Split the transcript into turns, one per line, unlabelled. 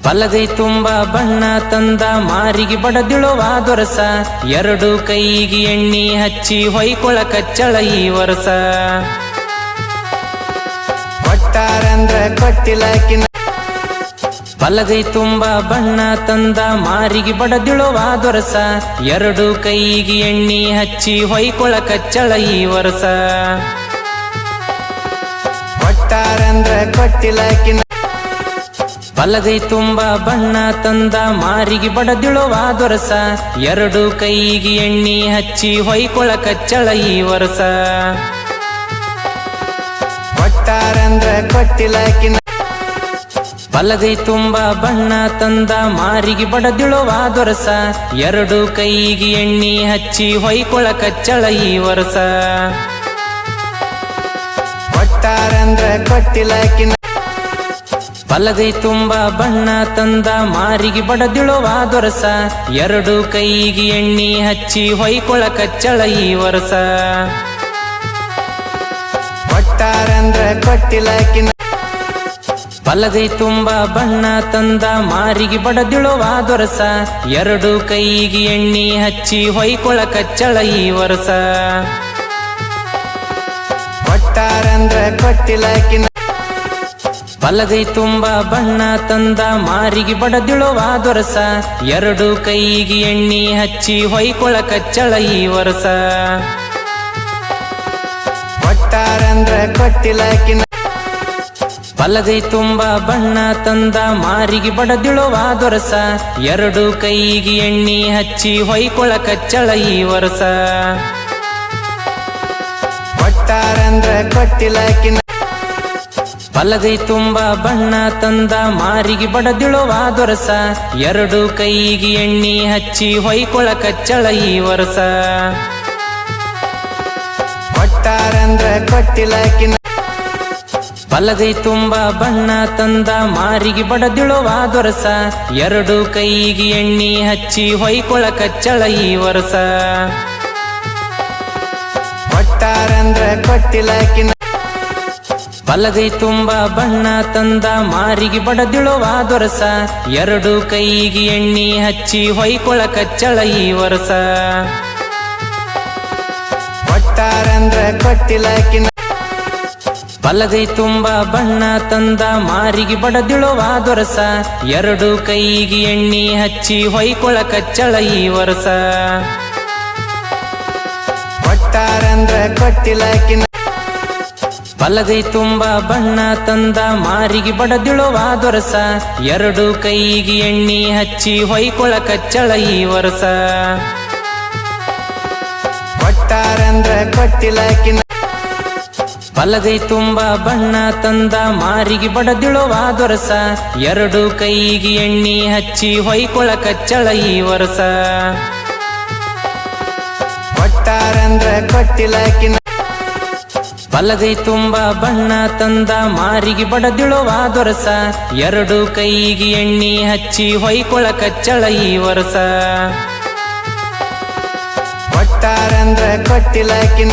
ಬಲಗೈ ತುಂಬ ಬಣ್ಣ ತಂದ ಮಾರಿಗೆ ಬಡದಿಳುವ ದೊರಸ ಎರಡು ಕೈಗೆ ಎಣ್ಣಿ ಹಚ್ಚಿ ಹೊಯ್ಕೊಳ ಕಚ್ಚಳ ಈ ವರ್ಷ
ಕೊಟ್ಟಾರಂದ್ರ ಕೊಟ್ಟಿಲಕಿನ
ಬಲಗೈ ತುಂಬ ಬಣ್ಣ ತಂದ ಮಾರಿಗೆ ಬಡದಿಳುವ ದೊರಸ ಎರಡು ಕೈಗೆ ಎಣ್ಣಿ ಹಚ್ಚಿ ಹೊಯ್ಕೊಳ ಕಚ್ಚಳ ಈ ವರ್ಷ
ಕೊಟ್ಟಾರಂದ್ರ ಕೊಟ್ಟಿಲಕಿನ
ಬಲಗೈ ತುಂಬ ಬಣ್ಣ ತಂದ ಮಾರಿಗೆ ಬಡದಿಳುವ ದೊರಸ ಎರಡು ಕೈಗೆ ಎಣ್ಣಿ ಹಚ್ಚಿ ಹೊಯ್ಕೊಳ ಕಚ್ಚಳ ಈ ವರ್ಷ
ಕೊಟ್ಟಾರಂದ್ರ ಕೊಟ್ಟಿಲಕಿನ
ಬಲಗೈ ತುಂಬ ಬಣ್ಣ ತಂದ ಮಾರಿಗೆ ಬಡದಿಳುವ ದೊರಸ ಎರಡು ಕೈಗೆ ಎಣ್ಣಿ ಹಚ್ಚಿ ಹೊಯ್ಕೊಳ ಕಚ್ಚಳ ಈ ವರ್ಷ
ಕೊಟ್ಟಾರಂದ್ರ ಕೊಟ್ಟಿಲಕಿನ
ಬಲಗೈ ತುಂಬ ಬಣ್ಣ ತಂದ ಮಾರಿಗೆ ಬಡದಿಳುವ ದೊರಸ ಎರಡು ಕೈಗೆ ಎಣ್ಣಿ ಹಚ್ಚಿ ಹೊಯ್ಕೊಳ ಕಚ್ಚಳ ಈ ವರ್ಷ
ಕೊಟ್ಟಾರಂದ್ರ ಕೊಟ್ಟಿಲಕಿನ
ಬಲಗೈ ತುಂಬ ಬಣ್ಣ ತಂದ ಮಾರಿಗೆ ಬಡದಿಳುವ ದೊರಸ ಎರಡು ಕೈಗೆ ಎಣ್ಣಿ ಹಚ್ಚಿ ಹೊಯ್ಕೊಳ ಕಚ್ಚಳ ಈ ವರ್ಷ
ಕೊಟ್ಟಾರಂದ್ರ ಕೊಟ್ಟಿಲಕಿನ
ಬಲಗೈ ತುಂಬ ಬಣ್ಣ ತಂದ ಮಾರಿಗೆ ಬಡದಿಳುವ ದೊರಸ ಎರಡು ಕೈಗೆ ಎಣ್ಣಿ ಹಚ್ಚಿ ಹೊಯ್ಕೊಳ ಕಚ್ಚಳ ಈ ವರ್ಷ
ಕೊಟ್ಟಾರಂದ್ರ ಕೊಟ್ಟಿಲಕಿನ
ಬಲಗೈ ತುಂಬ ಬಣ್ಣ ತಂದ ಮಾರಿಗೆ ಬಡದಿಳುವ ದೊರಸ ಎರಡು ಕೈಗೆ ಎಣ್ಣಿ ಹಚ್ಚಿ ಹೊಯ್ಕೊಳ ಕಚ್ಚಳ ಈ ವರ್ಷ
ಕೊಟ್ಟಾರಂದ್ರ ಕೊಟ್ಟಿಲಕಿನ
ಬಲಗೈ ತುಂಬ ಬಣ್ಣ ತಂದ ಮಾರಿಗೆ ಬಡದಿಳುವ ದೊರಸ ಎರಡು ಕೈಗೆ ಎಣ್ಣಿ ಹಚ್ಚಿ ಹೊಯ್ಕೊಳ ಕಚ್ಚಳ ಈ ವರ್ಷ
ಕೊಟ್ಟಾರಂದ್ರ ಕೊಟ್ಟಿಲಕಿನ
ಬಲಗೈ ತುಂಬ ಬಣ್ಣ ತಂದ ಮಾರಿಗೆ ಬಡದಿಳುವ ದೊರಸ ಎರಡು ಕೈಗೆ ಎಣ್ಣಿ ಹಚ್ಚಿ ಹೊಯ್ಕೊಳ ಕಚ್ಚಳ ಈ ವರ್ಷ
ಕೊಟ್ಟಾರಂದ್ರ ಕೊಟ್ಟಿಲಕಿನ
ಬಲಗೈ ತುಂಬ ಬಣ್ಣ ತಂದ ಮಾರಿಗೆ ಬಡದಿಳುವ ದೊರಸ ಎರಡು ಕೈಗೆ ಎಣ್ಣಿ ಹಚ್ಚಿ ಹೊಯ್ಕೊಳ ಕಚ್ಚಳ ಈ ವರ್ಷ
ಕೊಟ್ಟಾರಂದ್ರ ಕೊಟ್ಟಿಲಕಿನ
ಬಲಗೈ ತುಂಬ ಬಣ್ಣ ತಂದ ಮಾರಿಗೆ ಬಡದಿಳುವ ದೊರಸ ಎರಡು ಕೈಗೆ ಎಣ್ಣಿ ಹಚ್ಚಿ ಹೊಯ್ಕೊಳ ಕಚ್ಚಳ ಈ ವರ್ಷ
ಕೊಟ್ಟಾರಂದ್ರ ಕೊಟ್ಟಿಲಕಿನ
ಬಲಗೈ ತುಂಬ ಬಣ್ಣ ತಂದ ಮಾರಿಗೆ ಬಡದಿಳುವ ದೊರಸ ಎರಡು ಕೈಗೆ ಎಣ್ಣಿ ಹಚ್ಚಿ ಹೊಯ್ಕೊಳ ಕಚ್ಚಳ ಈ ವರ್ಷ
ಕೊಟ್ಟಾರಂದ್ರ ಕೊಟ್ಟಿಲಕಿನ
ಬಲಗೈ ತುಂಬ ಬಣ್ಣ ತಂದ ಮಾರಿಗೆ ಬಡದಿಳುವ ದೊರಸ ಎರಡು ಕೈಗೆ ಎಣ್ಣಿ ಹಚ್ಚಿ ಹೊಯ್ಕೊಳ ಕಚ್ಚಳ ಈ ವರ್ಷ
ಕೊಟ್ಟಾರಂದ್ರ ಕೊಟ್ಟಿಲಕಿನ
ಬಲಗೈ ತುಂಬ ಬಣ್ಣ ತಂದ ಮಾರಿಗೆ ಬಡದಿಳುವ ದೊರಸ ಎರಡು ಕೈಗೆ ಎಣ್ಣಿ ಹಚ್ಚಿ ಹೊಯ್ಕೊಳ ಕಚ್ಚಳ ಈ ವರ್ಷ
ಕೊಟ್ಟಾರಂದ್ರ ಕೊಟ್ಟಿಲಕಿನ